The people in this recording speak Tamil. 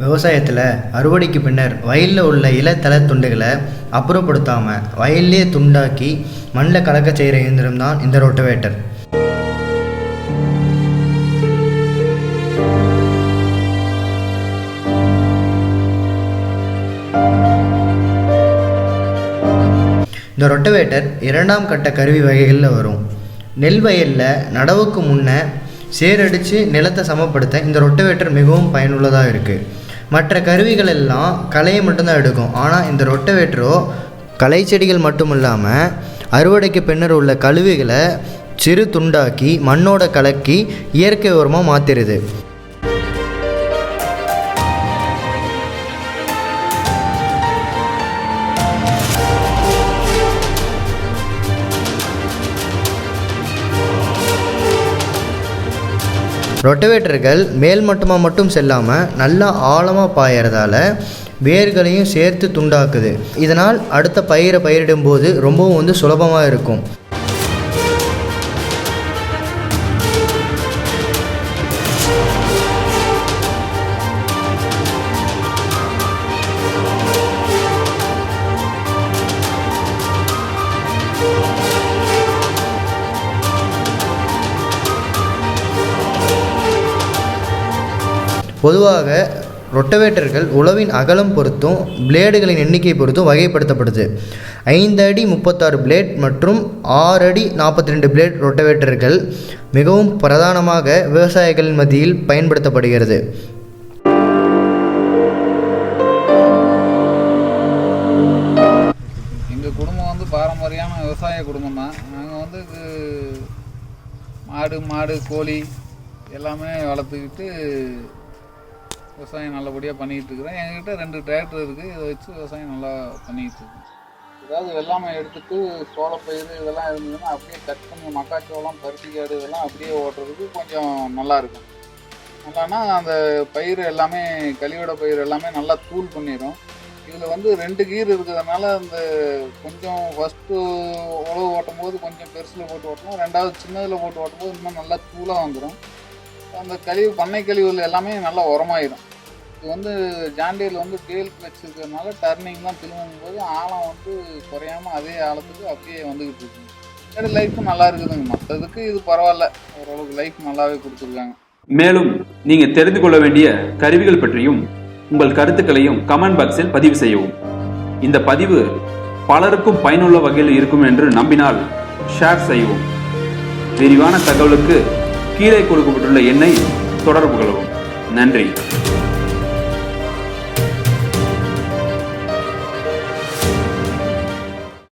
விவசாயத்தில் அறுவடைக்கு பின்னர் வயலில் உள்ள இலத்தலை துண்டுகளை அப்புறப்படுத்தாமல் வயல்லே துண்டாக்கி மண்ணில் கலக்க செய்கிற இயந்திரம் தான் இந்த ரொட்டவேட்டர். இந்த ரொட்டவேட்டர் 2ஆம் கட்ட கருவி வகைகளில் வரும். நெல் வயலில் நடவுக்கு முன்னே சேரடித்து நிலத்தை சமப்படுத்த இந்த ரொட்டவேட்டர் மிகவும் பயனுள்ளதாக இருக்குது. மற்ற கருவிகள் எல்லாம் களையை மட்டும்தான் எடுக்கும். ஆனால் இந்த ரொட்டவேட்டரோ களை செடிகள் மட்டும் இல்லாமல் அறுவடைக்கு பின்னர் உள்ள கழிவுகளை சிறு துண்டாக்கி மண்ணோட கலக்கி இயற்கை உரமாக மாற்றிடுது. ரொட்டவேட்டர்கள் மேல் மட்டமாக மட்டும் செல்லாமல் நல்லா ஆழமாக பாயறதால வேர்களையும் சேர்த்து துண்டாக்குது. இதனால் அடுத்த பயிரை பயிரிடும்போது ரொம்பவும் சுலபமாக இருக்கும். பொதுவாக ரொட்டவேட்டர்கள் உழவின் அகலம் பொறுத்தும் பிளேடுகளின் எண்ணிக்கை பொறுத்தும் வகைப்படுத்தப்படுது. 5 அடி 36 பிளேட் மற்றும் 6 அடி 42 பிளேட் ரொட்டவேட்டர்கள் மிகவும் பிரதானமாக விவசாயிகளின் மத்தியில் பயன்படுத்தப்படுகிறது. எங்கள் குடும்பம் பாரம்பரியான விவசாய குடும்பம் தான். நாங்கள் மாடு கோழி எல்லாமே வளர்த்துக்கிட்டு விவசாயம் நல்லபடியாக பண்ணிக்கிட்டு இருக்கிறேன். என்கிட்ட 2 டிராக்டர் இருக்குது. இதை வச்சு விவசாயம் நல்லா பண்ணிக்கிட்டு இருக்கேன். ஏதாவது வெள்ளாமை எடுத்துகிட்டு சோளப்பயிர் இதெல்லாம் இருந்ததுன்னா அப்படியே கட் பண்ணி மக்காச்சோளம் பருத்திக்காடு இதெல்லாம் அப்படியே ஓட்டுறதுக்கு கொஞ்சம் நல்லாயிருக்கும். நல்லானா அந்த பயிர் எல்லாமே கழிவோட பயிர் எல்லாமே நல்லா தூள் பண்ணிடும். இதில் 2 கீர் இருக்கிறதுனால அந்த கொஞ்சம் ஃபஸ்ட்டு உழவு ஓட்டும் போது கொஞ்சம் பெருசில் போட்டு ஓட்டணும், 2வது சின்னதில் போட்டு ஓட்டும் போது இன்னும் நல்லா தூளாக வந்துடும். அந்த கழிவு பண்ணை கழிவுகள் எல்லாமே நல்லா உரமாயிடும். இது ஜாண்டியில் டேல் கிளச் இருக்கிறதுனால டர்னிங்லாம் திரும்பும் போது ஆழம் குறையாமல் அதே ஆழத்துக்கு அப்படியே வந்துக்கிட்டு இருக்குங்க. லைஃப்பும் நல்லா இருக்குதுங்க. மற்றதுக்கு இது பரவாயில்ல, ஓரளவுக்கு லைஃப் நல்லாவே கொடுத்துருக்காங்க. மேலும் நீங்கள் தெரிந்து கொள்ள வேண்டிய கருவிகள் பற்றியும் உங்கள் கருத்துக்களையும் கமெண்ட் பாக்ஸில் பதிவு செய்யவும். இந்த பதிவு பலருக்கும் பயனுள்ள வகையில் இருக்கும் என்று நம்பினால் ஷேர் செய்யவும். விரிவான தகவலுக்கு கீழே கொடுக்கப்பட்டுள்ள எண்ணை தொடர்பு கொள்ளவும். நன்றி.